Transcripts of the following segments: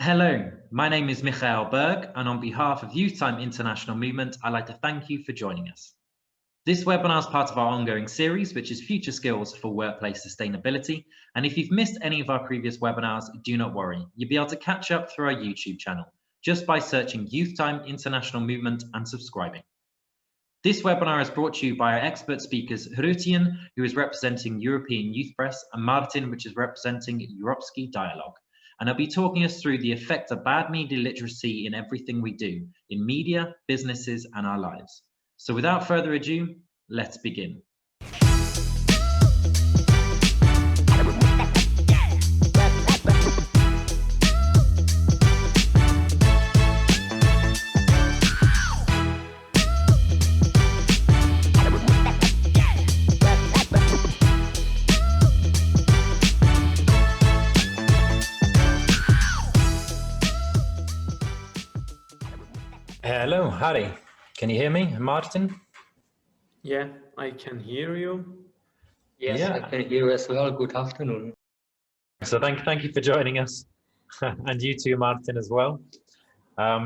Hello, my name is Michael Berg, and on behalf of Youth Time International Movement, I'd like to thank you for joining us. This webinar is part of our ongoing series, which is Future Skills for Workplace Sustainability. And if you've missed any of our previous webinars, do not worry. You'll be able to catch up through our YouTube channel just by searching Youth Time International Movement and subscribing. This webinar is brought to you by our expert speakers, Hrutian, who is representing European Youth Press, and Martin, which is representing Europski Dialogue. And I'll be talking us through the effect of bad media literacy in everything we do, in media, businesses, and our lives. So without further ado, let's begin. Hello, Harry. Can you hear me, Martin? Yeah, I can hear you. Yes, yeah. I can hear you as well. Good afternoon. So thank you for joining us, and you too, Martin, as well.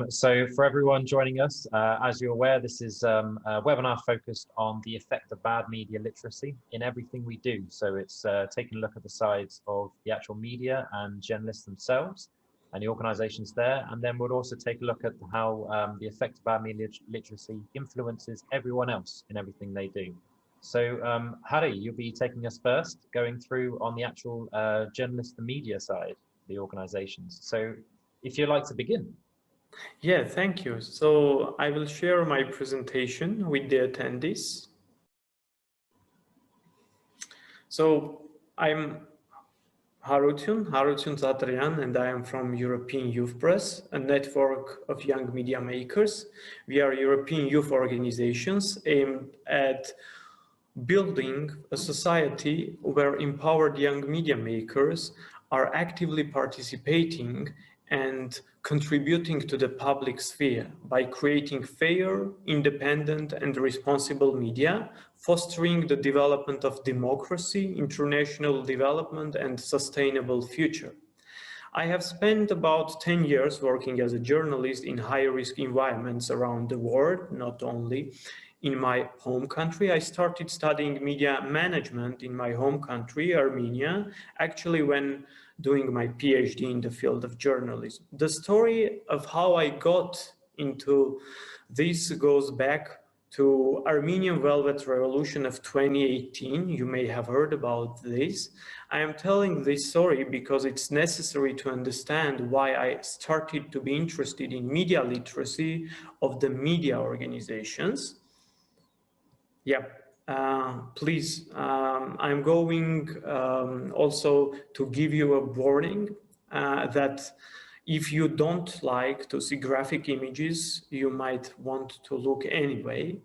So for everyone joining us, as you're aware, this is a webinar focused on the effect of bad media literacy in everything we do. So it's taking a look at the sides of the actual media and journalists themselves and the organizations there. And then we'll also take a look at how the effect of bad media literacy influences everyone else in everything they do. So Harry, you'll be taking us first, going through on the actual journalist and media side, the organizations. So if you'd like to begin. Yeah, thank you. So I will share my presentation with the attendees. So I'm Harutun Zatrian, and I am from European Youth Press, a network of young media makers. We are European youth organizations aimed at building a society where empowered young media makers are actively participating and contributing to the public sphere by creating fair, independent, and responsible media, fostering the development of democracy, international development, and sustainable future. I have spent about 10 years working as a journalist in high-risk environments around the world, not only in my home country. I started studying media management in my home country, Armenia, actually when doing my PhD in the field of journalism. The story of how I got into this goes back to Armenian Velvet Revolution of 2018. You may have heard about this. I am telling this story because it's necessary to understand why I started to be interested in media literacy of the media organizations. Yeah, please, I'm going also to give you a warning that if you don't like to see graphic images, you might want to look anyway.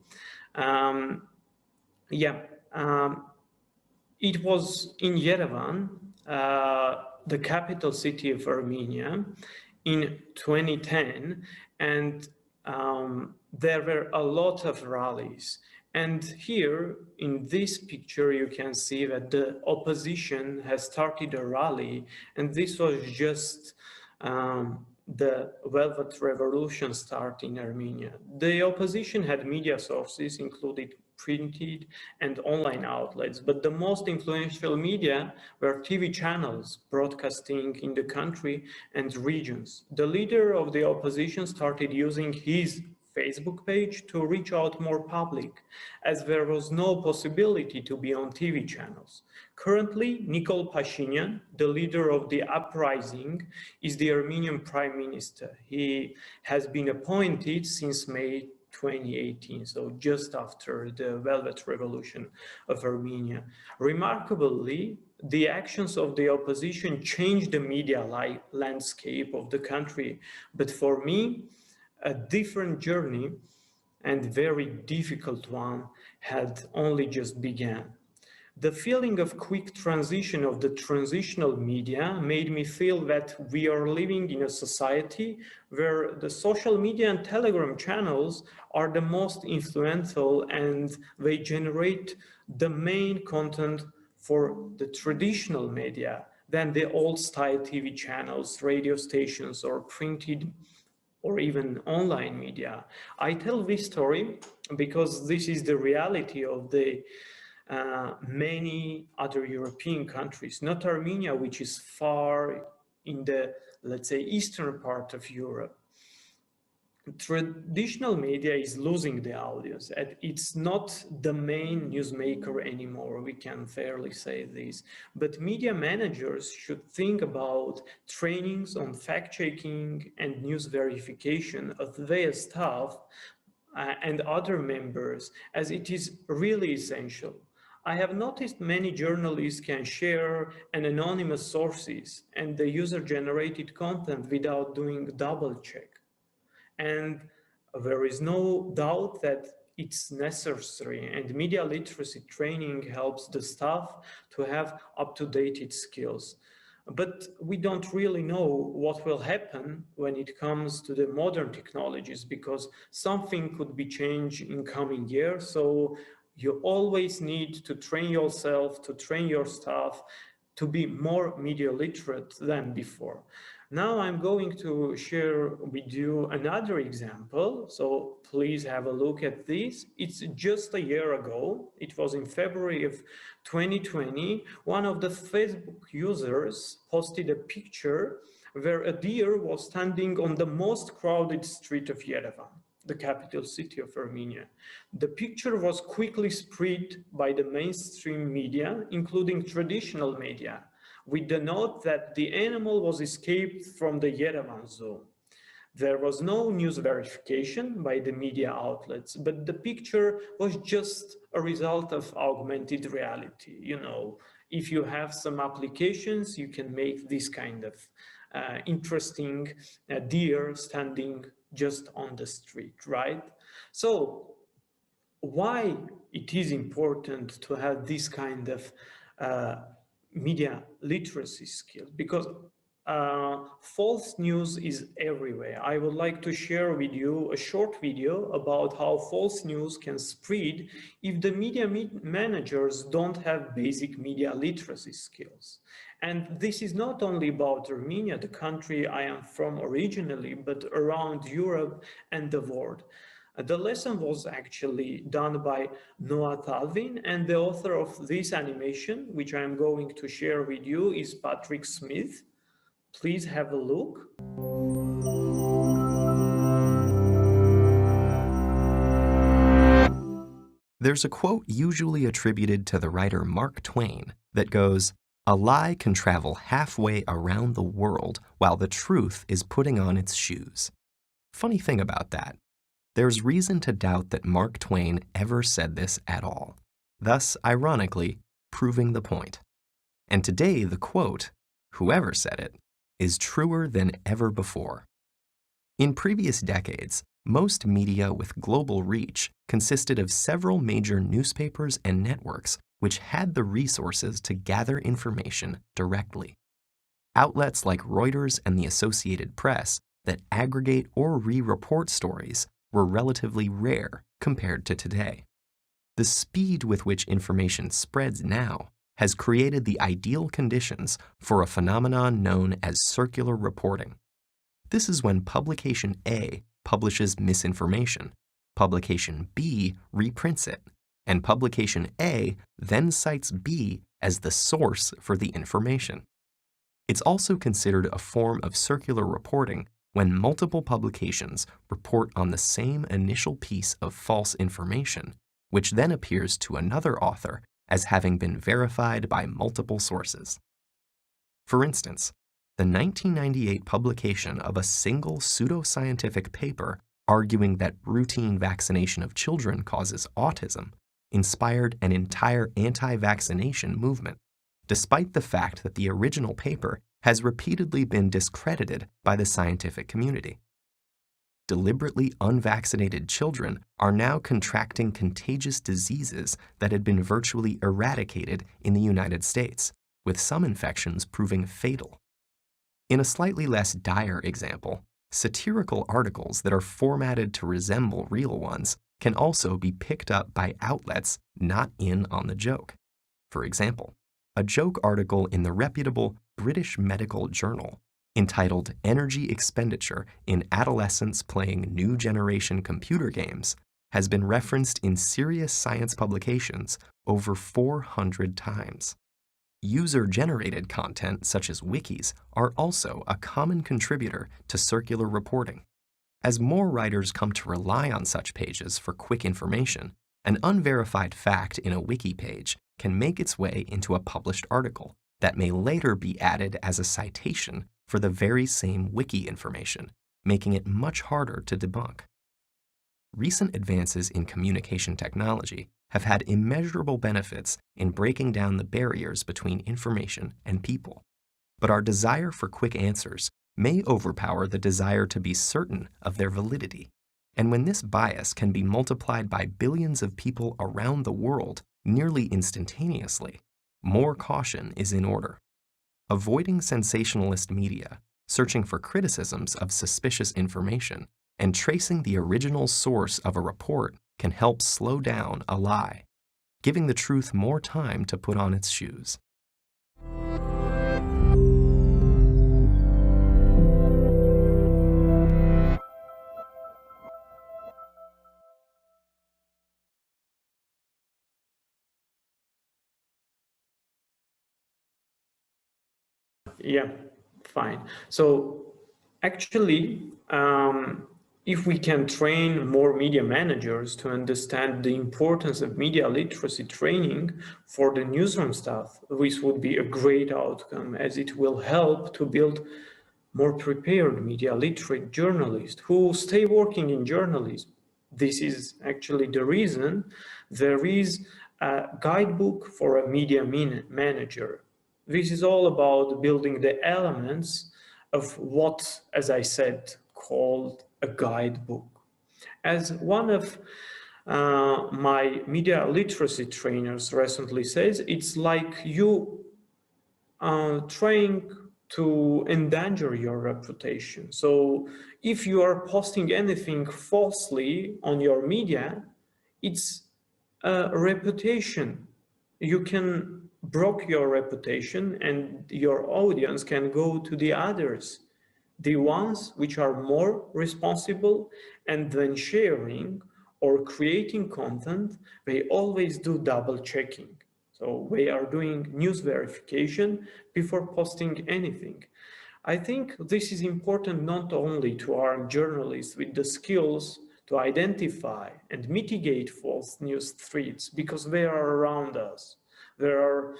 It was in Yerevan, the capital city of Armenia, in 2010, and there were a lot of rallies. And here in this picture, you can see that the opposition has started a rally, and this was just the Velvet Revolution start in Armenia. The opposition had media sources, including printed and online outlets, but the most influential media were TV channels broadcasting in the country and regions. The leader of the opposition started using his Facebook page to reach out more public, as there was no possibility to be on TV channels. Currently, Nikol Pashinyan, the leader of the uprising, is the Armenian Prime Minister. He has been appointed since May 2018, so just after the Velvet Revolution of Armenia. Remarkably, the actions of the opposition changed the media landscape of the country, but for me, a different journey and very difficult one had only just begun. The feeling of quick transition of the transitional media made me feel that we are living in a society where the social media and Telegram channels are the most influential and they generate the main content for the traditional media than the old-style TV channels, radio stations, or printed or even online media. I tell this story because this is the reality of the many other European countries, not Armenia, which is far in the, let's say, eastern part of Europe. Traditional media is losing the audience, and it's not the main newsmaker anymore, we can fairly say this. But media managers should think about trainings on fact-checking and news verification of their staff and other members, as it is really essential. I have noticed many journalists can share an anonymous sources and the user-generated content without doing double check. And there is no doubt that it's necessary, and media literacy training helps the staff to have up-to-date skills. But we don't really know what will happen when it comes to the modern technologies, because something could be changed in coming years. So you always need to train yourself, to train your staff to be more media literate than before. Now I'm going to share with you another example. So please have a look at this. It's just a year ago. It was in February of 2020. One of the Facebook users posted a picture where a deer was standing on the most crowded street of Yerevan, the capital city of Armenia. The picture was quickly spread by the mainstream media, including traditional media, with the note that the animal was escaped from the Yerevan zoo. There was no news verification by the media outlets, but the picture was just a result of augmented reality. You know, if you have some applications, you can make this kind of interesting deer standing just on the street, right? So why it is important to have this kind of media literacy skills? Because false news is everywhere. I would like to share with you a short video about how false news can spread if the media managers don't have basic media literacy skills. And this is not only about Armenia, the country I am from originally, but around Europe and the world. The lesson was actually done by Noah Talvin, and the author of this animation, which I am going to share with you, is Patrick Smith. Please have a look. There's a quote usually attributed to the writer Mark Twain that goes, "A lie can travel halfway around the world while the truth is putting on its shoes." Funny thing about that, there's reason to doubt that Mark Twain ever said this at all, thus, ironically, proving the point. And today, the quote, whoever said it, is truer than ever before. In previous decades, most media with global reach consisted of several major newspapers and networks which had the resources to gather information directly. Outlets like Reuters and the Associated Press that aggregate or re-report stories were relatively rare compared to today. The speed with which information spreads now has created the ideal conditions for a phenomenon known as circular reporting. This is when publication A publishes misinformation, publication B reprints it, and publication A then cites B as the source for the information. It's also considered a form of circular reporting when multiple publications report on the same initial piece of false information, which then appears to another author as having been verified by multiple sources. For instance, the 1998 publication of a single pseudoscientific paper arguing that routine vaccination of children causes autism inspired an entire anti-vaccination movement, despite the fact that the original paper has repeatedly been discredited by the scientific community. Deliberately unvaccinated children are now contracting contagious diseases that had been virtually eradicated in the United States, with some infections proving fatal. In a slightly less dire example, satirical articles that are formatted to resemble real ones can also be picked up by outlets not in on the joke. For example, a joke article in the reputable British medical journal entitled Energy Expenditure in Adolescents Playing New Generation Computer Games has been referenced in serious science publications over 400 times. User-generated content such as wikis are also a common contributor to circular reporting. As more writers come to rely on such pages for quick information, an unverified fact in a wiki page can make its way into a published article that may later be added as a citation for the very same wiki information, making it much harder to debunk. Recent advances in communication technology have had immeasurable benefits in breaking down the barriers between information and people. But our desire for quick answers may overpower the desire to be certain of their validity. And when this bias can be multiplied by billions of people around the world nearly instantaneously, more caution is in order. Avoiding sensationalist media, searching for criticisms of suspicious information, and tracing the original source of a report can help slow down a lie, giving the truth more time to put on its shoes. Yeah, fine. So actually, if we can train more media managers to understand the importance of media literacy training for the newsroom staff, this would be a great outcome, as it will help to build more prepared media literate journalists who stay working in journalism. This is actually the reason there is a guidebook for a media manager. This is all about building the elements of what, as I said, called a guidebook. As one of my media literacy trainers recently says, it's like you trying to endanger your reputation. So if you are posting anything falsely on your media, it's a reputation. You can break your reputation and your audience can go to the others, the ones which are more responsible, and when sharing or creating content, they always do double checking. So they are doing news verification before posting anything. I think this is important not only to arm journalists with the skills to identify and mitigate false news threats, because they are around us. There are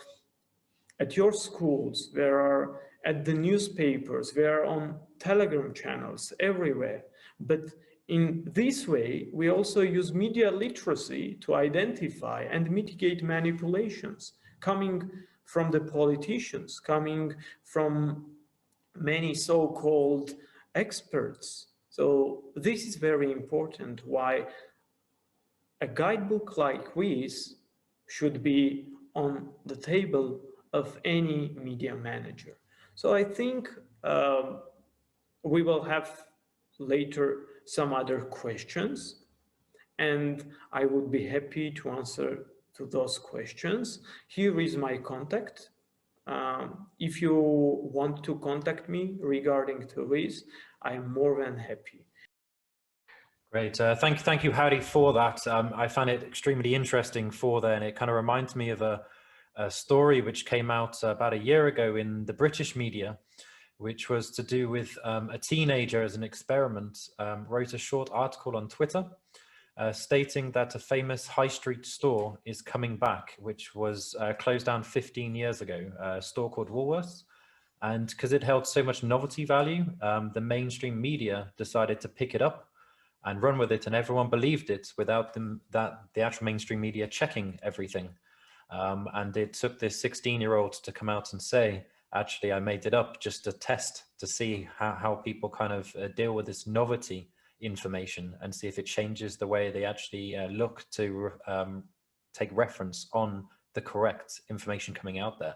at your schools, there are at the newspapers, there are on Telegram channels, everywhere. But in this way, we also use media literacy to identify and mitigate manipulations coming from the politicians, coming from many so-called experts. So this is very important, why a guidebook like this should be on the table of any media manager. So I think we will have later some other questions, and I would be happy to answer to those questions. Here is my contact. If you want to contact me regarding to this, I am more than happy. Great. Thank you, Howdy, for that. I found it extremely interesting and it kind of reminds me of a story which came out about a year ago in the British media, which was to do with a teenager as an experiment, wrote a short article on Twitter stating that a famous high street store is coming back, which was closed down 15 years ago, a store called Woolworths. And because it held so much novelty value, the mainstream media decided to pick it up and run with it, and everyone believed it without the actual mainstream media checking everything. And it took this 16-year-old to come out and say, actually, I made it up just to test to see how people kind of deal with this novelty information and see if it changes the way they actually look to take reference on the correct information coming out there.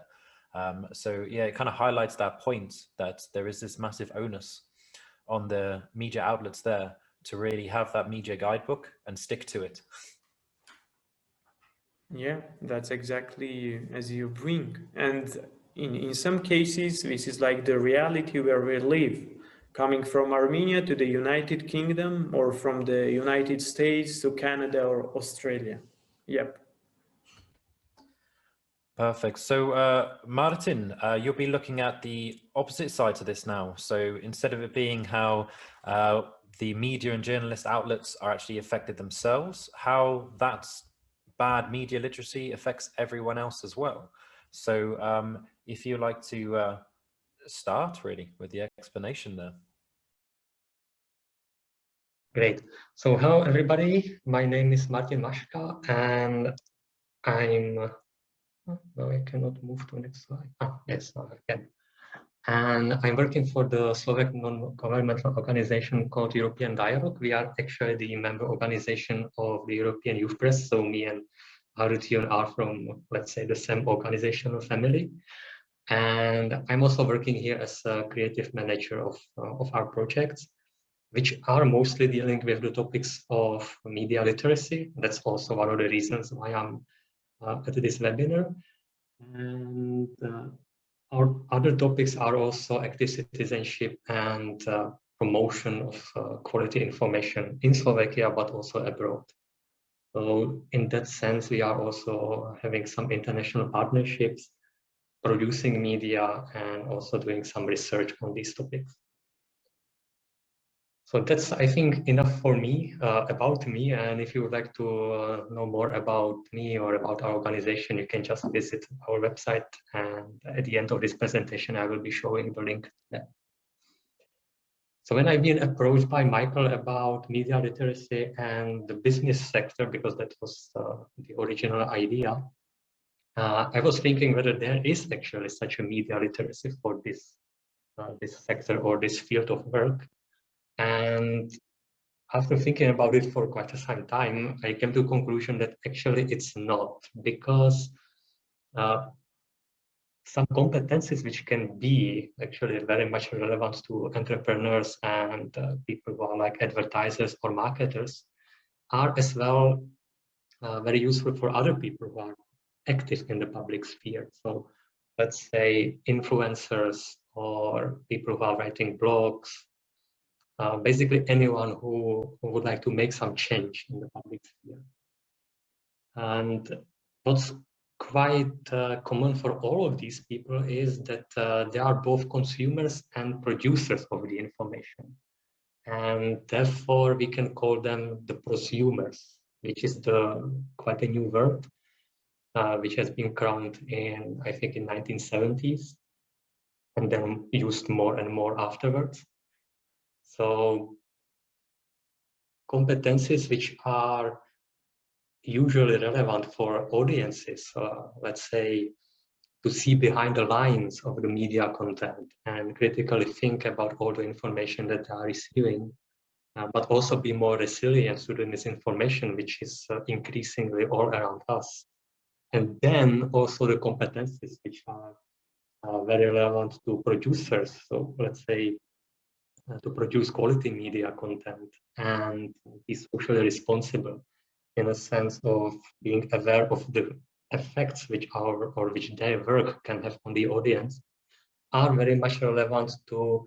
So yeah, it kind of highlights that point that there is this massive onus on the media outlets there to really have that media guidebook and stick to it. Yeah, that's exactly as you bring. And in some cases, this is like the reality where we live, coming from Armenia to the United Kingdom, or from the United States to Canada or Australia. Yep. Perfect. So, Martin, you'll be looking at the opposite side to this now. So instead of it being how the media and journalist outlets are actually affected themselves, how that's bad media literacy affects everyone else as well. So if you like to start really with the explanation there. Great. So hello, everybody. My name is Martin Mashka, and I'm... no, I cannot move to the next slide. Yes, now I can. And I'm working for the Slovak non-governmental organization called European Dialogue. We are actually the member organization of the European Youth Press. So me and Harutian are from, let's say, the same organizational family. And I'm also working here as a creative manager of our projects, which are mostly dealing with the topics of media literacy. That's also one of the reasons why I'm at this webinar. And our other topics are also active citizenship and promotion of quality information in Slovakia, but also abroad. So in that sense, we are also having some international partnerships, producing media, and also doing some research on these topics. So that's, I think, enough for me, about me. And if you would like to know more about me or about our organization, you can just visit our website. And at the end of this presentation, I will be showing the link to that. So when I've been approached by Michael about media literacy and the business sector, because that was the original idea, I was thinking whether there is actually such a media literacy for this sector or this field of work. And after thinking about it for quite some time, I came to the conclusion that actually it's not, because some competencies which can be actually very much relevant to entrepreneurs and people who are like advertisers or marketers are as well very useful for other people who are active in the public sphere. So let's say influencers or people who are writing blogs, basically anyone who would like to make some change in the public sphere. And what's quite common for all of these people is that they are both consumers and producers of the information. And therefore, we can call them the prosumers, which is quite a new word, which has been coined in, I think, in 1970s, and then used more and more afterwards. So competencies which are usually relevant for audiences, let's say, to see behind the lines of the media content and critically think about all the information that they are receiving, but also be more resilient to the misinformation, which is increasingly all around us. And then also the competencies which are very relevant to producers. So let's say to produce quality media content and be socially responsible, in a sense of being aware of the effects which their work can have on the audience, are very much relevant to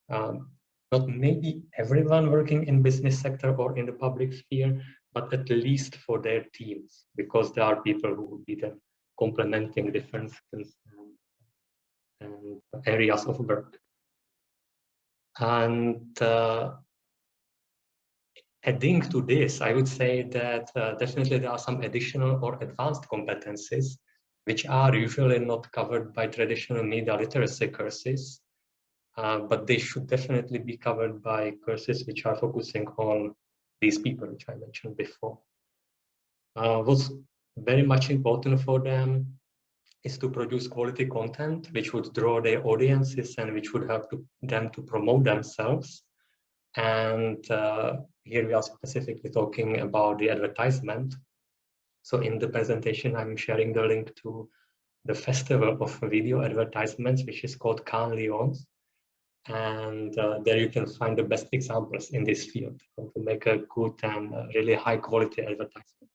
not maybe everyone working in business sector or in the public sphere, but at least for their teams, because there are people who will be then complementing different skills and areas of work. And adding to this, I would say that definitely there are some additional or advanced competencies which are usually not covered by traditional media literacy courses, but they should definitely be covered by courses which are focusing on these people, which I mentioned before. What's very much important for them is to produce quality content which would draw their audiences and which would help them to promote themselves. And here we are specifically talking about the advertisement. So in the presentation, I'm sharing the link to the festival of video advertisements, which is called Cannes Lions. And there you can find the best examples in this field to make a good and really high quality advertisement.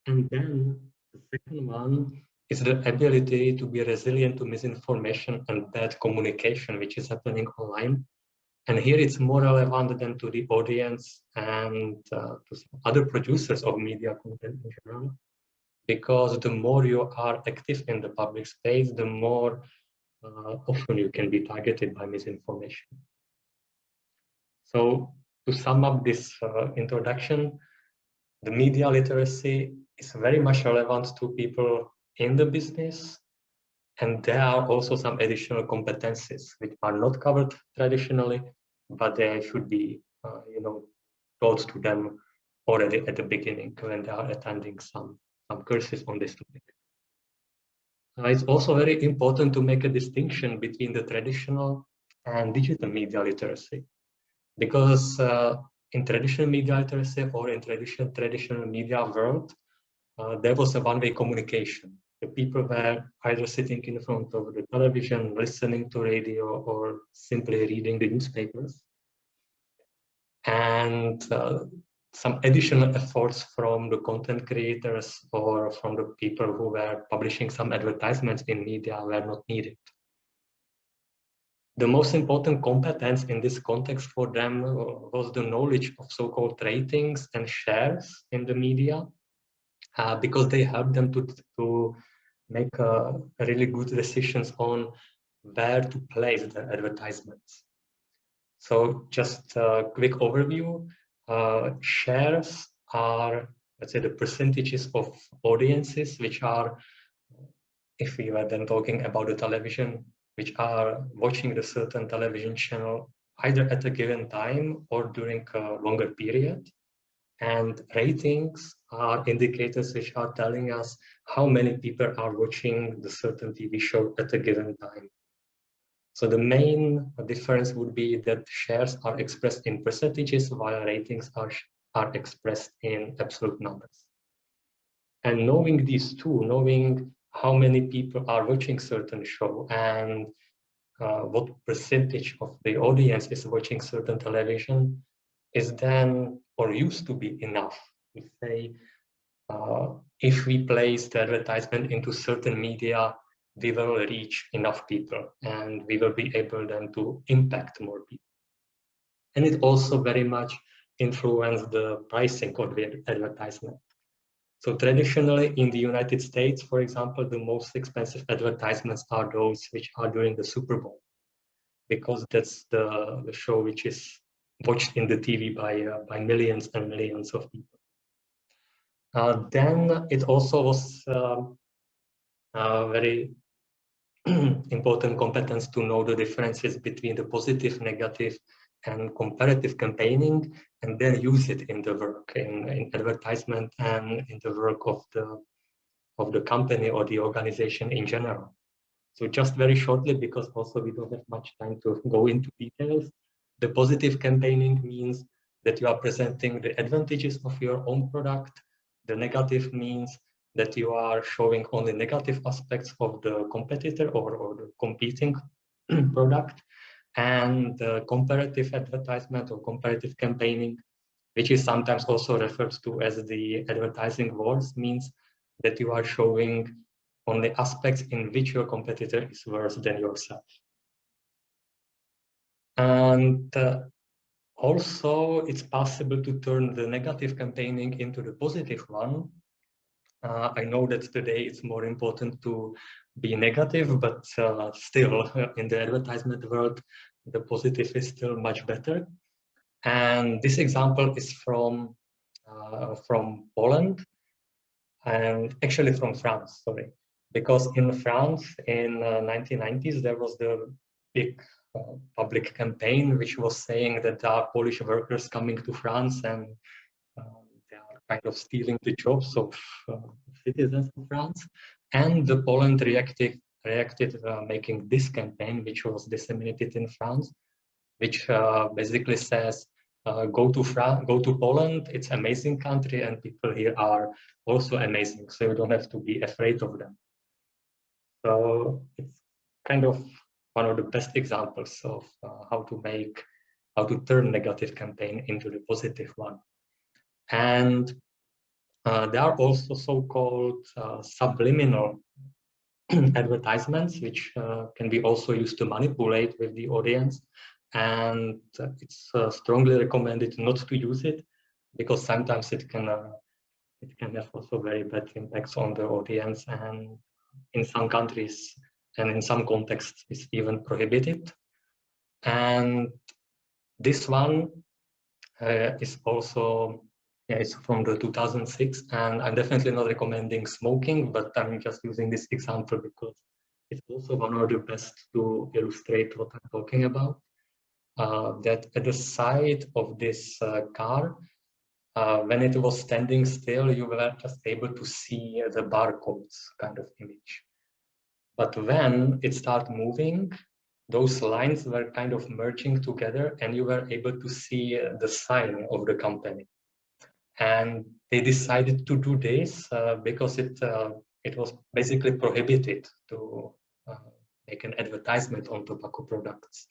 And then the second one is the ability to be resilient to misinformation and bad communication, which is happening online. And here it's more relevant than to the audience and to some other producers of media content in general, because the more you are active in the public space, the more often you can be targeted by misinformation. So to sum up this introduction, the media literacy is very much relevant to people in the business, and there are also some additional competencies which are not covered traditionally, but they should be, taught to them already at the beginning when they are attending some courses on this topic. It's also very important to make a distinction between the traditional and digital media literacy, because in traditional media literacy or in traditional media world, there was a one-way communication. The people were either sitting in front of the television, listening to radio, or simply reading the newspapers. And some additional efforts from the content creators or from the people who were publishing some advertisements in media were not needed. The most important competence in this context for them was the knowledge of so-called ratings and shares in the media, because they helped them to make really good decisions on where to place their advertisements. So just a quick overview, shares are, let's say, the percentages of audiences which are, if we were then talking about the television, which are watching the certain television channel either at a given time or during a longer period. And ratings are indicators which are telling us how many people are watching the certain TV show at a given time. So the main difference would be that shares are expressed in percentages while ratings are expressed in absolute numbers. And knowing these two, knowing how many people are watching certain show and what percentage of the audience is watching certain television is then, or used to be, enough to say, if we place the advertisement into certain media, we will reach enough people and we will be able then to impact more people. And it also very much influenced the pricing of the advertisement. So traditionally in the United States, for example, the most expensive advertisements are those which are during the Super Bowl, because that's the show which is watched in the TV by millions and millions of people. Then it also was very important competence to know the differences between the positive, negative, and comparative campaigning, and then use it in the work, in advertisement and in the work of the company or the organization in general. So just very shortly, because also we don't have much time to go into details, the positive campaigning means that you are presenting the advantages of your own product. The negative means that you are showing only negative aspects of the competitor or the competing product. And the comparative advertisement or comparative campaigning, which is sometimes also referred to as the advertising wars, means that you are showing on the aspects in which your competitor is worse than yourself. And also, it's possible to turn the negative campaigning into the positive one. I know that today it's more important to be negative, but still in the advertisement world, the positive is still much better. And this example is from Poland, and actually from France, sorry. Because in France in 1990s, there was the big public campaign which was saying that there are Polish workers coming to France and they are kind of stealing the jobs of citizens of France. And the Poland reacted making this campaign, which was disseminated in France, which basically says, go to Poland, it's an amazing country and people here are also amazing, so you don't have to be afraid of them. So it's kind of one of the best examples of how to turn negative campaign into the positive one. And there are also so-called subliminal advertisements, which can be also used to manipulate with the audience. And it's strongly recommended not to use it, because sometimes it can have also very bad impacts on the audience, and in some countries and in some contexts it's even prohibited. And this one is also, yeah, it's from the 2006, and I'm definitely not recommending smoking, but I'm just using this example because it's also one of the best to illustrate what I'm talking about. That at the side of this car, when it was standing still, you were just able to see the barcodes kind of image. But when it started moving, those lines were kind of merging together, and you were able to see the sign of the company. And they decided to do this because it was basically prohibited to make an advertisement on tobacco products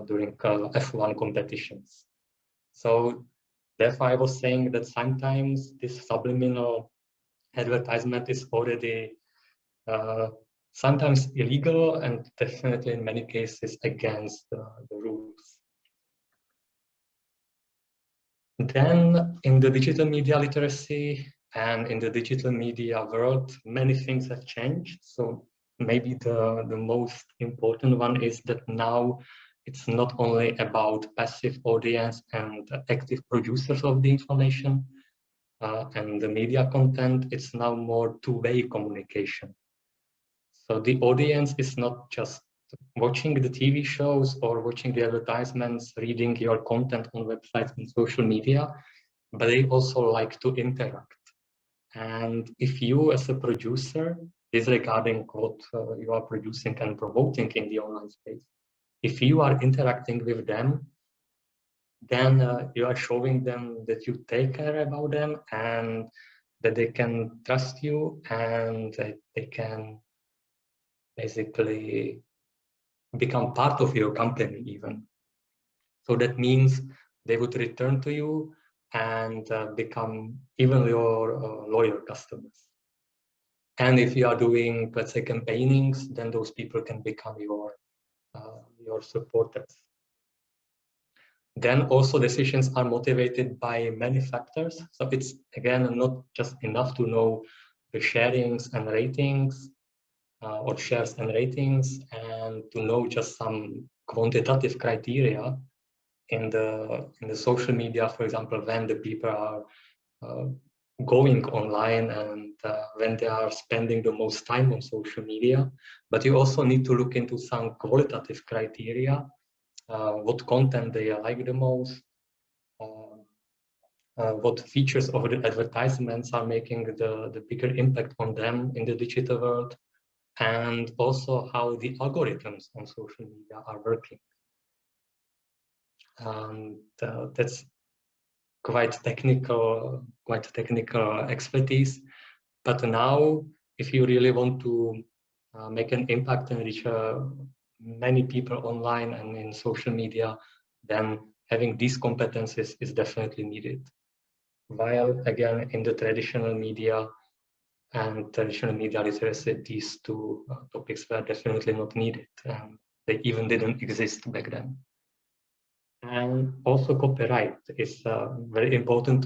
during F1 competitions. So therefore, I was saying that sometimes this subliminal advertisement is already sometimes illegal, and definitely in many cases against the rules. Then in the digital media literacy and in the digital media world, many things have changed. So maybe the most important one is that now it's not only about passive audience and active producers of the information and the media content, it's now more two-way communication. So the audience is not just watching the TV shows or watching the advertisements, reading your content on websites and social media, but they also like to interact. And if you as a producer, disregarding what you are producing and promoting in the online space, if you are interacting with them, then you are showing them that you take care about them and that they can trust you and that they can basically become part of your company even. So that means they would return to you and become even your loyal customers. And if you are doing, let's say, campaignings, then those people can become your supporters. Then also decisions are motivated by many factors. So it's, again, not just enough to know the sharings and ratings or shares and ratings, and to know just some quantitative criteria in the social media, for example, when the people are going online and when they are spending the most time on social media. But you also need to look into some qualitative criteria, what content they like the most, what features of the advertisements are making the bigger impact on them in the digital world, and also how the algorithms on social media are working. And that's quite technical expertise. But now, if you really want to make an impact and reach many people online and in social media, then having these competencies is definitely needed. While again, in the traditional media and traditional media literacy, these two topics were definitely not needed, and they even didn't exist back then. And also copyright is very important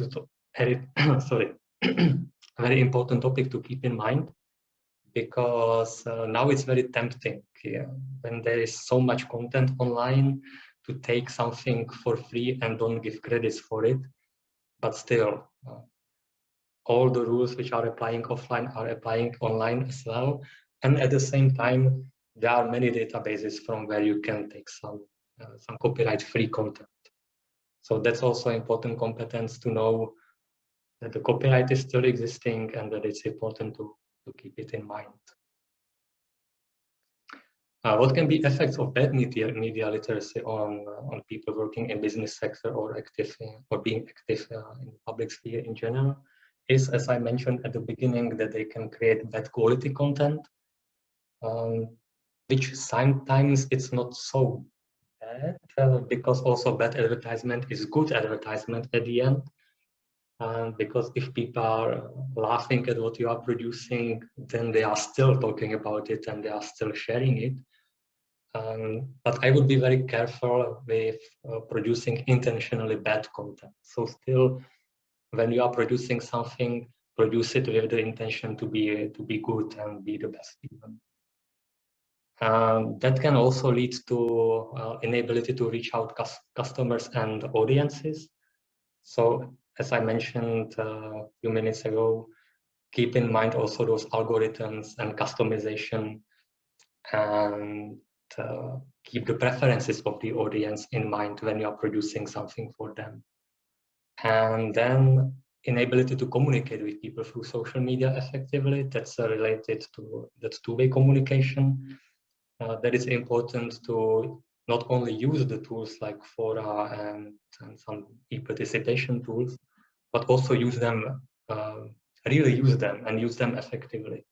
very important topic to keep in mind, because now it's very tempting when there is so much content online to take something for free and don't give credits for it. But still, all the rules which are applying offline are applying online as well. And at the same time, there are many databases from where you can take some copyright-free content. So that's also important competence to know that the copyright is still existing and that it's important to keep it in mind. What can be effects of bad media literacy on people working in business sector or being active in the public sphere in general? Is, as I mentioned at the beginning, that they can create bad quality content, which sometimes it's not so bad, because also bad advertisement is good advertisement at the end. Because if people are laughing at what you are producing, then they are still talking about it and they are still sharing it. But I would be very careful with producing intentionally bad content. So still, when you are producing something, produce it with the intention to be good and be the best even. That can also lead to inability to reach out customers and audiences. So as I mentioned a few minutes ago, keep in mind also those algorithms and customization, and keep the preferences of the audience in mind when you are producing something for them. And then inability to communicate with people through social media effectively, that's related to that two-way communication. That is important to not only use the tools like Fora and some e-participation tools, but also use them, really use them and use them effectively.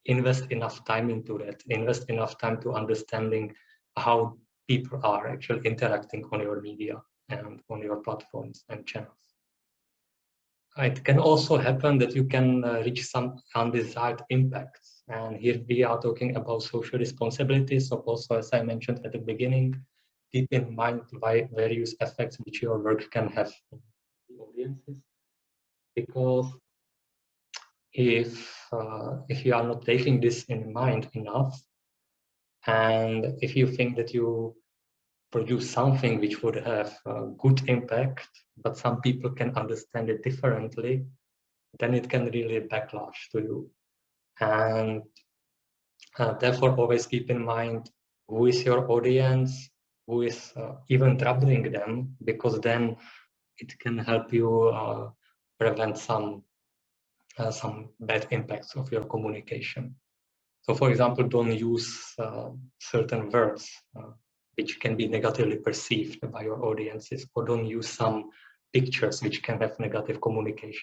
Invest enough time into that, invest enough time to understanding how people are actually interacting on your media and on your platforms and channels. It can also happen that you can reach some undesired impacts. And here we are talking about social responsibility. So also, as I mentioned at the beginning, keep in mind various effects which your work can have on the audiences. Because if you are not taking this in mind enough, and if you think that you produce something which would have a good impact, but some people can understand it differently, then it can really backlash to you. And therefore, always keep in mind who is your audience, who is even troubling them, because then it can help you prevent some bad impacts of your communication. So, for example, don't use certain words which can be negatively perceived by your audiences, or don't use some pictures which can have negative communication,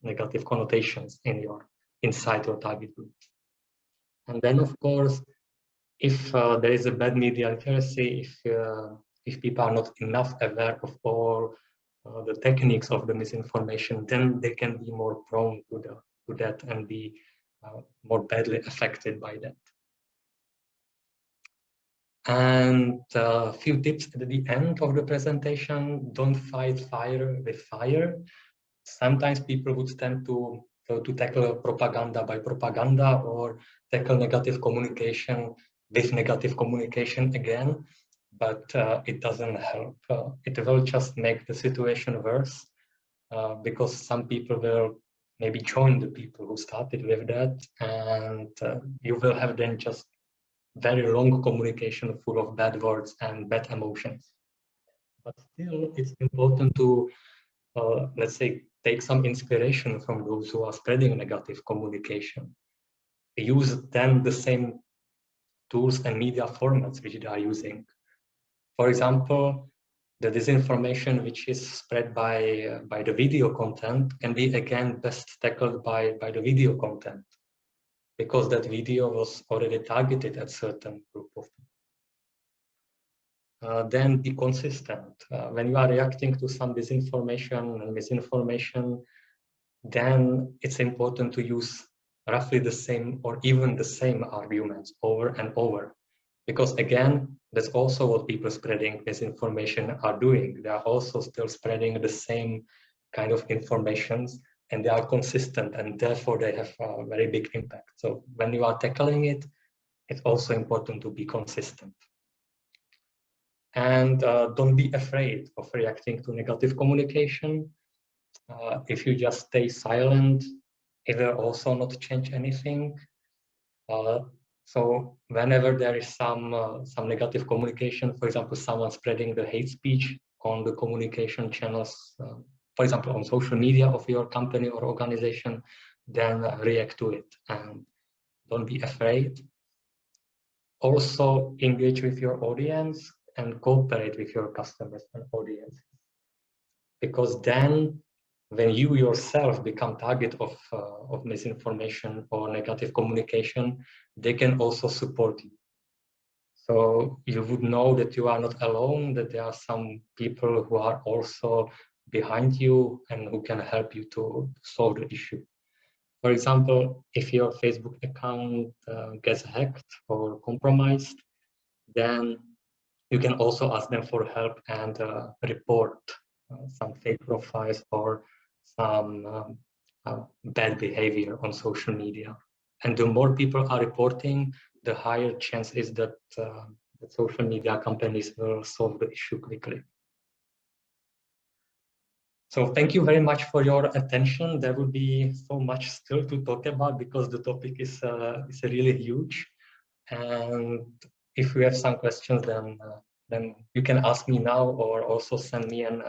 negative connotations inside your target group. And then, of course, if there is a bad media literacy, if people are not enough aware of all the techniques of the misinformation, then they can be more prone to that and be more badly affected by that. And a few tips at the end of the presentation: don't fight fire with fire. Sometimes people would tend to tackle propaganda by propaganda, or tackle negative communication with negative communication again, but it doesn't help. It will just make the situation worse, because some people will maybe join the people who started with that, and you will have then just very long communication full of bad words and bad emotions. But still, it's important to, let's say, take some inspiration from those who are spreading negative communication. Use then the same tools and media formats which they are using. For example, the disinformation which is spread by the video content can be again best tackled by the video content, because that video was already targeted at certain group of people. Then be consistent. When you are reacting to some disinformation and misinformation, then it's important to use roughly the same or even the same arguments over and over. Because again, that's also what people spreading misinformation are doing. They are also still spreading the same kind of informations, and they are consistent, and therefore they have a very big impact. So when you are tackling it, it's also important to be consistent. And don't be afraid of reacting to negative communication. If you just stay silent, it will also not change anything. So whenever there is some negative communication, for example, someone spreading the hate speech on the communication channels, for example, on social media of your company or organization, then react to it and don't be afraid. Also engage with your audience and cooperate with your customers and audience. Because then when you yourself become target of misinformation or negative communication, they can also support you. So you would know that you are not alone, that there are some people who are also behind you and who can help you to solve the issue. For example, if your Facebook account gets hacked or compromised, then you can also ask them for help and report some fake profiles or some bad behavior on social media. And the more people are reporting, the higher chance is that the social media companies will solve the issue quickly. So thank you very much for your attention. There will be so much still to talk about because the topic is really huge. And if you have some questions, then you can ask me now, or also send me an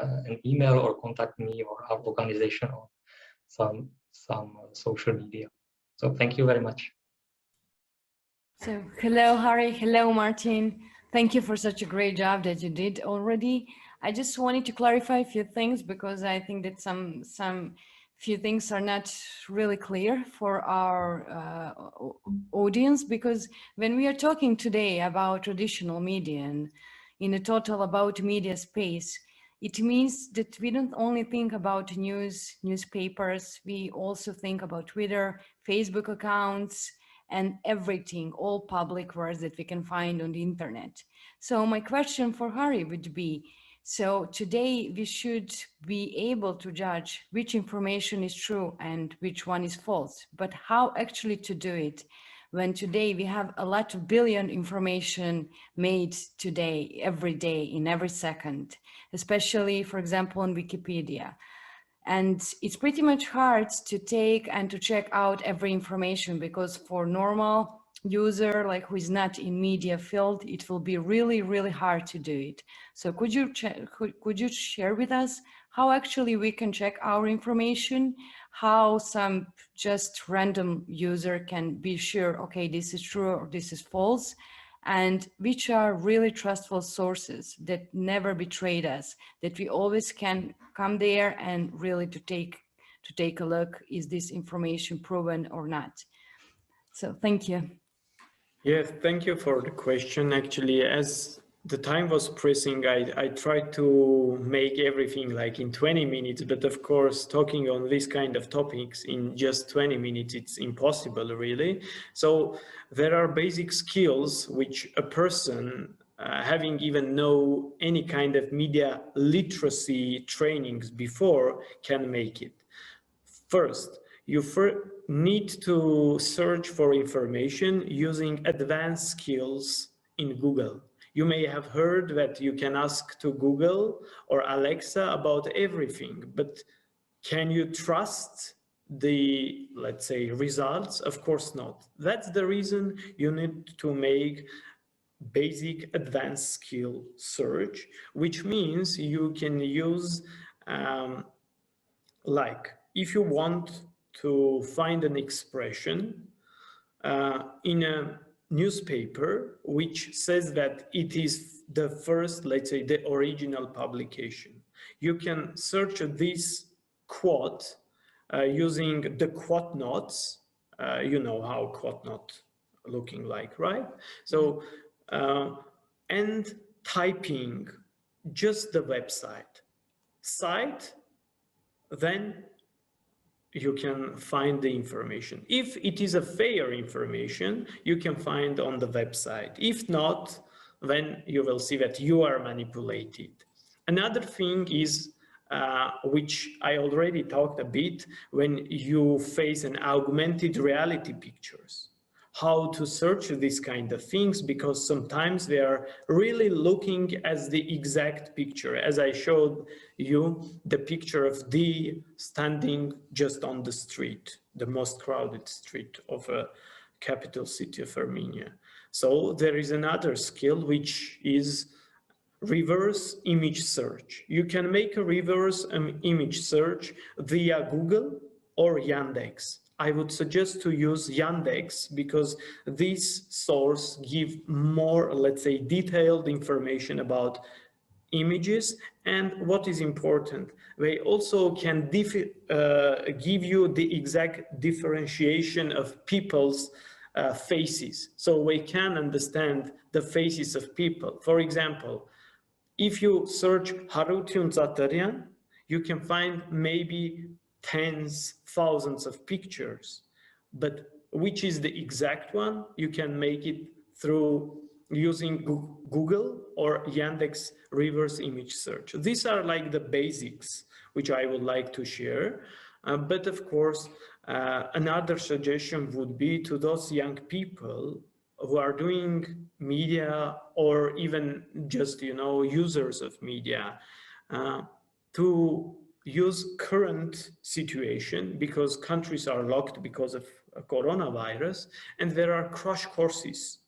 email or contact me or our organization on some social media. So thank you very much. So hello, Harry. Hello, Martin. Thank you for such a great job that you did already. I just wanted to clarify a few things because I think that some few things are not really clear for our audience, because when we are talking today about traditional media and in a total about media space, it means that we don't only think about newspapers, we also think about Twitter, Facebook accounts, and everything, all public words that we can find on the internet. So my question for Harry would be, so today we should be able to judge which information is true and which one is false, but how actually to do it when today we have a lot of billion information made today, every day, in every second, especially, for example, on Wikipedia. And it's pretty much hard to take and to check out every information, because for normal user, like who is not in media field, it will be really, really hard to do it. So could you share with us how actually we can check our information, how some just random user can be sure, okay, this is true or this is false, and which are really trustful sources that never betrayed us, that we always can come there and really to take a look, is this information proven or not? So thank you. Yes, thank you for the question. Actually, as the time was pressing, I tried to make everything like in 20 minutes, but of course, talking on this kind of topics in just 20 minutes, it's impossible really. So there are basic skills which a person having even know any kind of media literacy trainings before can make it. First, you need to search for information using advanced skills in Google. You may have heard that you can ask to Google or Alexa about everything, but can you trust the, let's say, results? Of course not. That's the reason you need to make basic advanced skill search, which means you can use like if you want to find an expression in a newspaper which says that it is the first, let's say, the original publication, you can search this quote using the quote notes. You know how quote note looking like, right? So and typing just the website site, then you can find the information. If it is a fair information, you can find on the website. If not, then you will see that you are manipulated. Another thing is, which I already talked a bit, when you face an augmented reality pictures, how to search these kind of things, because sometimes they are really looking as the exact picture. As I showed you, the picture of D standing just on the street, the most crowded street of a capital city of Armenia. So there is another skill, which is reverse image search. You can make a reverse image search via Google or Yandex. I would suggest to use Yandex because this source gives more, let's say, detailed information about images. And what is important, they also can give you the exact differentiation of people's faces. So we can understand the faces of people. For example, if you search Harutyun Zatarian, you can find maybe tens, thousands of pictures, but which is the exact one? You can make it through using Google or Yandex reverse image search. These are like the basics which I would like to share. But of course, another suggestion would be to those young people who are doing media or even just, users of media, to use current situation, because countries are locked because of coronavirus, and there are crash courses.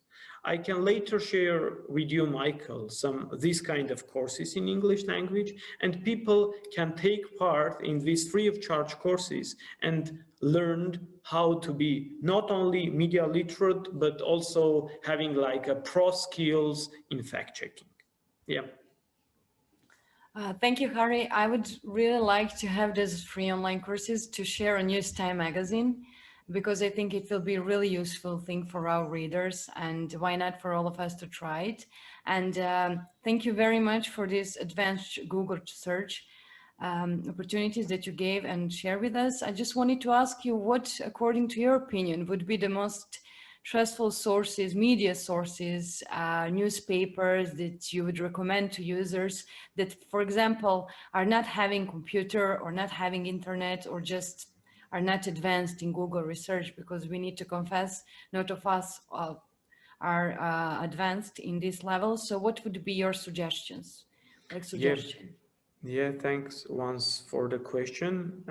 I can later share with you, Michael, some these kind of courses in English language, and people can take part in these free of charge courses and learn how to be not only media literate, but also having like a pro skills in fact checking. Yeah. Thank you, Harry. I would really like to have these free online courses to share on News Time magazine, because I think it will be a really useful thing for our readers, and why not for all of us to try it. And thank you very much for this advanced Google search opportunities that you gave and share with us. I just wanted to ask you what, according to your opinion, would be the most trustful sources, media sources, newspapers that you would recommend to users that, for example, are not having computer or not having internet or just are not advanced in Google research, because we need to confess, not of us are advanced in this level. So what would be your suggestions? Like suggestion? Yeah, thanks once for the question.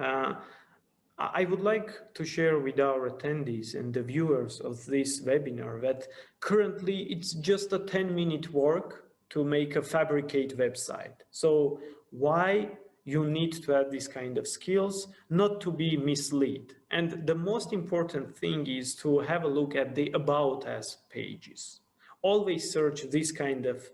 I would like to share with our attendees and the viewers of this webinar that currently it's just a 10-minute work to make a fabricate website. So why you need to have these kind of skills, not to be misled. And the most important thing is to have a look at the About Us pages. Always search this kind of,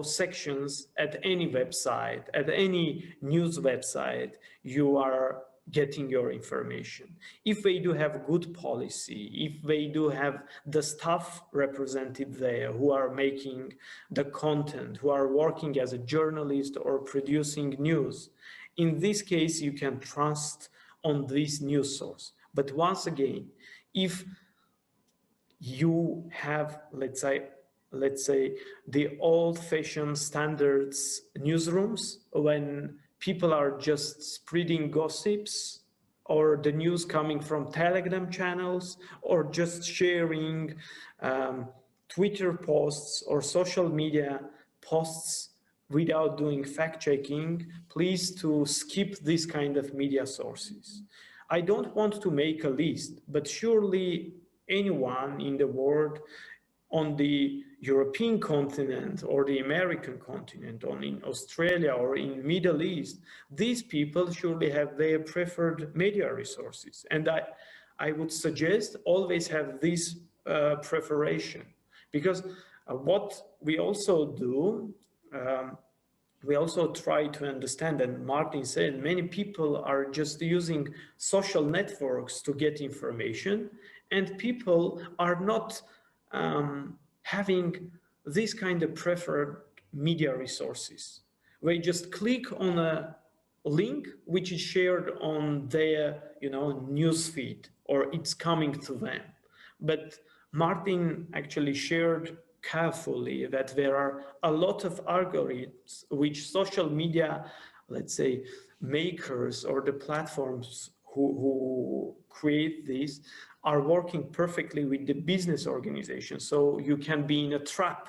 sections at any website, at any news website you are getting your information. If they do have good policy, if they do have the staff represented there who are making the content, who are working as a journalist or producing news, in this case, you can trust on this news source. But once again, if you have, let's say the old-fashioned standards newsrooms, when people are just spreading gossips or the news coming from Telegram channels or just sharing Twitter posts or social media posts without doing fact-checking, please to skip this kind of media sources. I don't want to make a list, but surely anyone in the world on the European continent or the American continent, or in Australia or in Middle East, these people surely have their preferred media resources. And I would suggest always have this preparation, because what we also do, we also try to understand, and Martin said, many people are just using social networks to get information, and people are not having this kind of preferred media resources. They just click on a link which is shared on their news feed, or it's coming to them. But Martin actually shared carefully that there are a lot of algorithms which social media, let's say, makers or the platforms who create these are working perfectly with the business organization. So you can be in a trap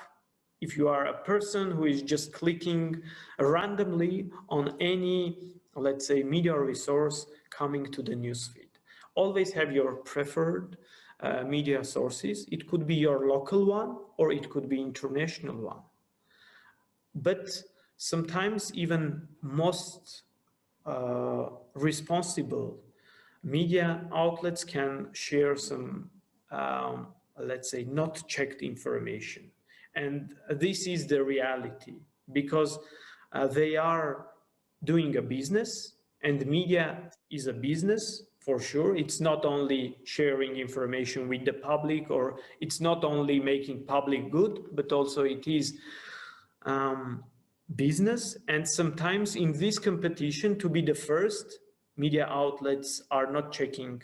if you are a person who is just clicking randomly on any, let's say, media resource coming to the newsfeed. Always have your preferred media sources. It could be your local one or it could be international one. But sometimes even most responsible media outlets can share some, let's say, not checked information. And this is the reality, because they are doing a business, and media is a business for sure. It's not only sharing information with the public, or it's not only making public good, but also it is business, and sometimes in this competition to be the first, media outlets are not checking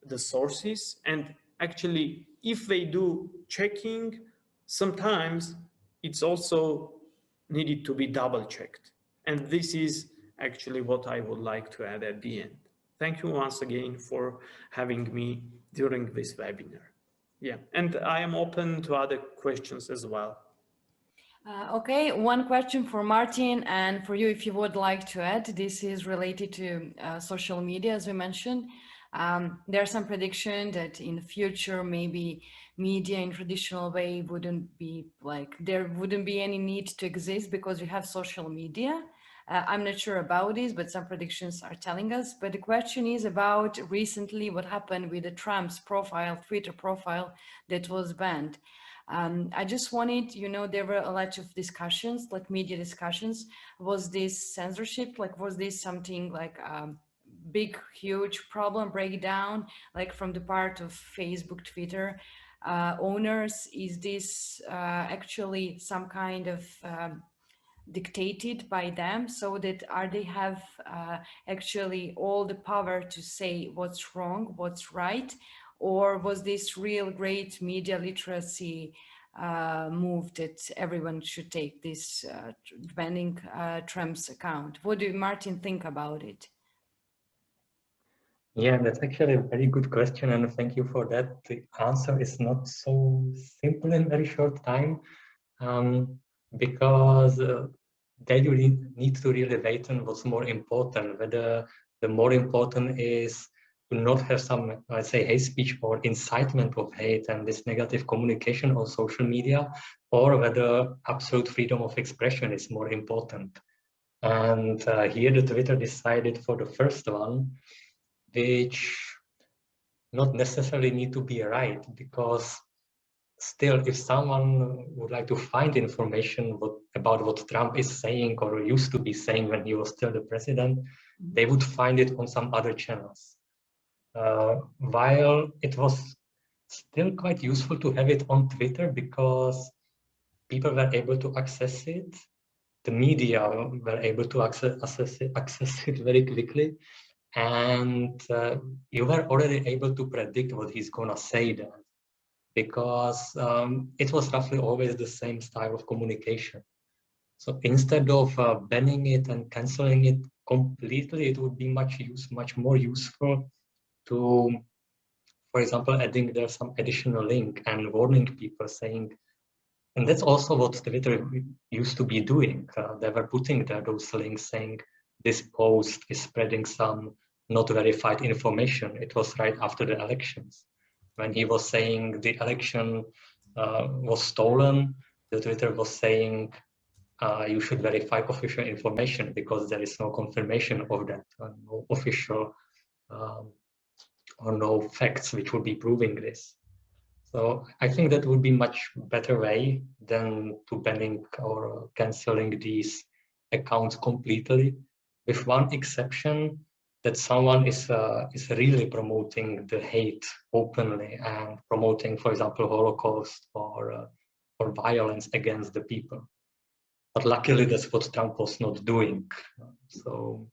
the sources, and actually if they do checking, sometimes it's also needed to be double checked, and this is actually what I would like to add at the end. Thank you once again for having me during this webinar. Yeah, and I am open to other questions as well. Okay, one question for Martin and for you, if you would like to add. This is related to social media, as we mentioned. There are some prediction that in the future, maybe media in traditional way wouldn't be like, there wouldn't be any need to exist because we have social media. I'm not sure about this, but some predictions are telling us. But the question is about recently what happened with the Trump's profile, Twitter profile that was banned. I just wanted, there were a lot of discussions, like media discussions. Was this censorship? Like, was this something like big, huge problem breakdown, like from the part of Facebook, Twitter owners? Is this actually some kind of dictated by them, so that they have actually all the power to say what's wrong, what's right? Or was this real great media literacy move that everyone should take, this banning Trump's account? What do Martin think about it? Yeah, that's actually a very good question, and thank you for that. The answer is not so simple in very short time, because then you need to really wait on what's more important, whether the more important is to not have some, let's say, hate speech or incitement of hate and this negative communication on social media, or whether absolute freedom of expression is more important. And here the Twitter decided for the first one, which not necessarily need to be right, because still, if someone would like to find information about what Trump is saying or used to be saying when he was still the president, they would find it on some other channels. While it was still quite useful to have it on Twitter because people were able to access it, the media were able to access it very quickly, and you were already able to predict what he's gonna say then, because it was roughly always the same style of communication. So instead of banning it and canceling it completely, it would be much more useful to, for example, adding there some additional link and warning people, saying, and that's also what Twitter used to be doing. They were putting there those links saying this post is spreading some not verified information. It was right after the elections, when he was saying the election was stolen. The Twitter was saying you should verify official information because there is no confirmation of that, no official or no facts which would be proving this. So I think that would be much better way than to banning or canceling these accounts completely, with one exception, that someone is really promoting the hate openly and promoting, for example, Holocaust or violence against the people. But luckily, that's what Trump was not doing. So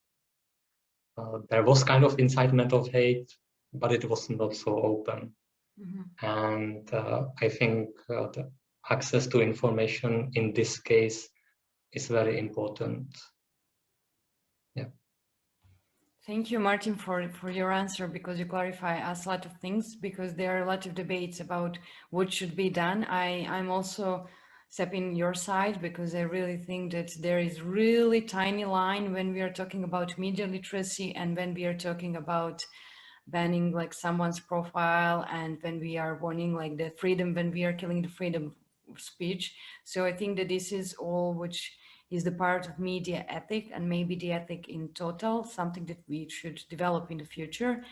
there was kind of incitement of hate, but it was not so open. Mm-hmm. And I think the access to information in this case is very important. Yeah. Thank you, Martin, for your answer, because you clarify us a lot of things, because there are a lot of debates about what should be done. I'm also stepping your side, because I really think that there is really tiny line when we are talking about media literacy and when we are talking about banning like someone's profile, and when we are warning like the freedom, when we are killing the freedom of speech. So I think that this is all which is the part of media ethic, and maybe the ethic in total, something that we should develop in the future.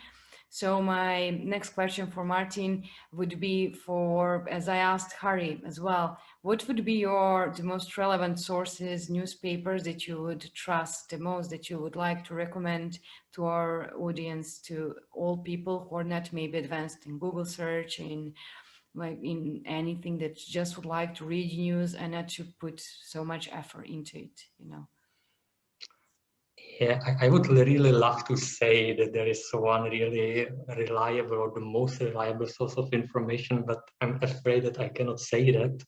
So my next question for Martin would be for, as I asked Harry as well, what would be the most relevant sources, newspapers that you would trust the most, that you would like to recommend to our audience, to all people who are not maybe advanced in Google search, in like in anything that just would like to read news and not to put so much effort into it, you know? Yeah, I would really love to say that there is one really reliable or the most reliable source of information, but I'm afraid that I cannot say that.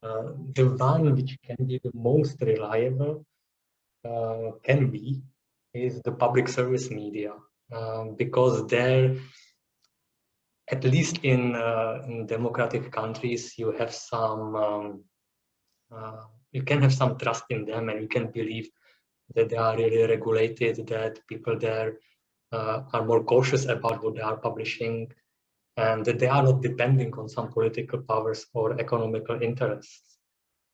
The one which can be the most reliable is the public service media, because there, at least in democratic countries, you have you can have some trust in them, and you can believe that they are really regulated, that people there are more cautious about what they are publishing, and that they are not depending on some political powers or economical interests.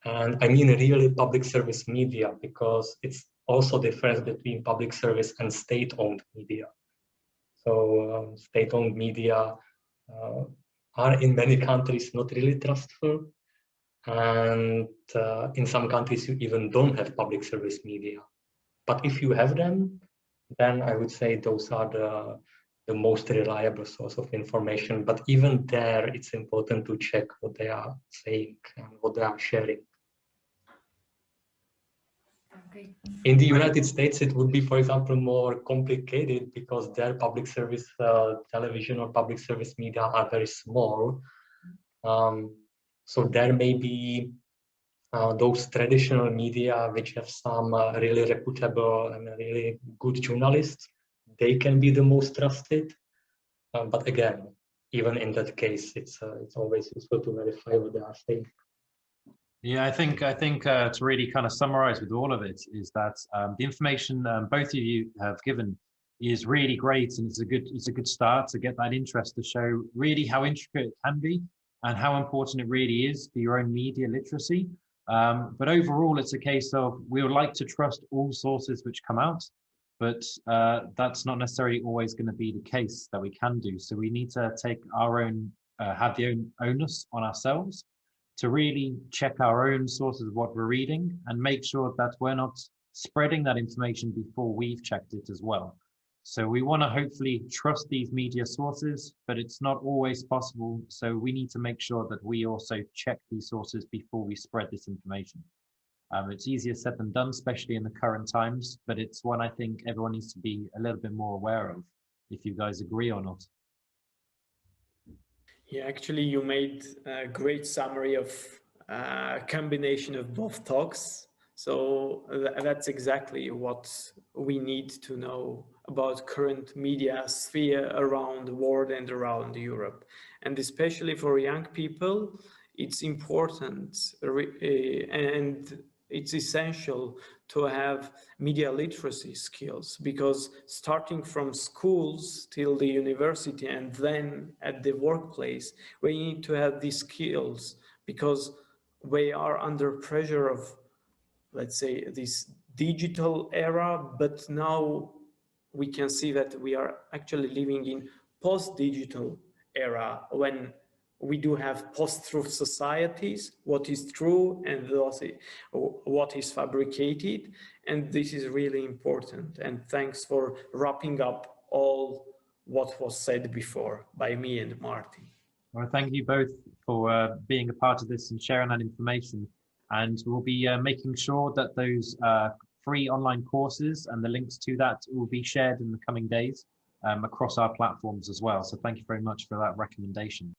And I mean really public service media, because it's also the difference between public service and state-owned media. So state-owned media are in many countries not really trustful. And in some countries, you even don't have public service media. But if you have them, then I would say those are the most reliable source of information. But even there, it's important to check what they are saying and what they are sharing. Okay. In the United States, it would be, for example, more complicated because their public service television or public service media are very small. So there may be those traditional media which have some really reputable and really good journalists. They can be the most trusted. But again, even in that case, it's always useful to verify what they are saying. Yeah, I think to really kind of summarize with all of it is that the information both of you have given is really great, and it's a good start to get that interest to show really how intricate it can be and how important it really is for your own media literacy. But overall, it's a case of we would like to trust all sources which come out, but that's not necessarily always going to be the case that we can do. So we need to take our own, have the own onus on ourselves to really check our own sources of what we're reading and make sure that we're not spreading that information before we've checked it as well. So we want to hopefully trust these media sources, but it's not always possible. So we need to make sure that we also check these sources before we spread this information. It's easier said than done, especially in the current times, but it's one I think everyone needs to be a little bit more aware of, if you guys agree or not. Yeah, actually, you made a great summary of a combination of both talks. So that's exactly what we need to know about current media sphere around the world and around Europe. And especially for young people, it's important and it's essential to have media literacy skills, because starting from schools till the university and then at the workplace, we need to have these skills, because we are under pressure of, let's say, this digital era, but now we can see that we are actually living in post-digital era, when we do have post-truth societies, what is true and what is fabricated. And this is really important. And thanks for wrapping up all what was said before by me and Martin. Well, thank you both for being a part of this and sharing that information. And we'll be making sure that those free online courses and the links to that will be shared in the coming days across our platforms as well. So thank you very much for that recommendation.